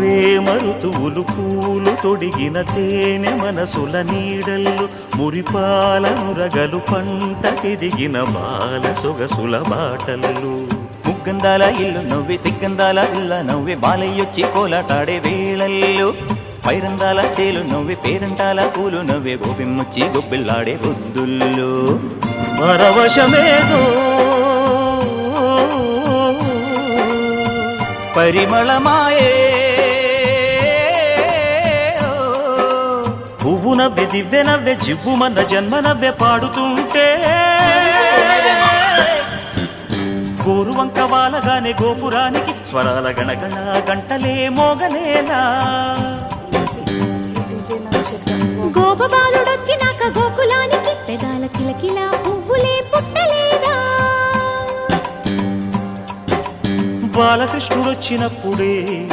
ప్రేమ ఋతువులు పూలు తొడిగిన తేనె మనసుల నీడల్లు మురిపాలనురగలు పంటకెదిగిన బాల సొగసుల బాటలు ముగ్గందాల ఇల్లు నవ్వే సిగ్గందాల ఇల్ల నవ్వే బాలయ్యొచ్చి కోలాటాడే వేళల్లో పైరందాల చేలు నవ్వే పేరంటాల పూలు నవ్వే గోపిమ్మొచ్చి గొబ్బిల్లాడే బొద్దుల్లో పరవశమేదో పరిమళమాయే పువ్వు నవ్వే దివ్వె నవ్వే జివ్వు మన జన్మ నవ్వే పాడుతుంటే గోరువంక వాలగానే గోపురానికి స్వరాల గణగణ గంటలే మోగనేలా గోపబాలుడొచ్చినాక గోకులానికి పెదాల కిలకిలా పువ్వులే పుట్టలేదా బాలకృష్ణుడొచ్చినప్పుడే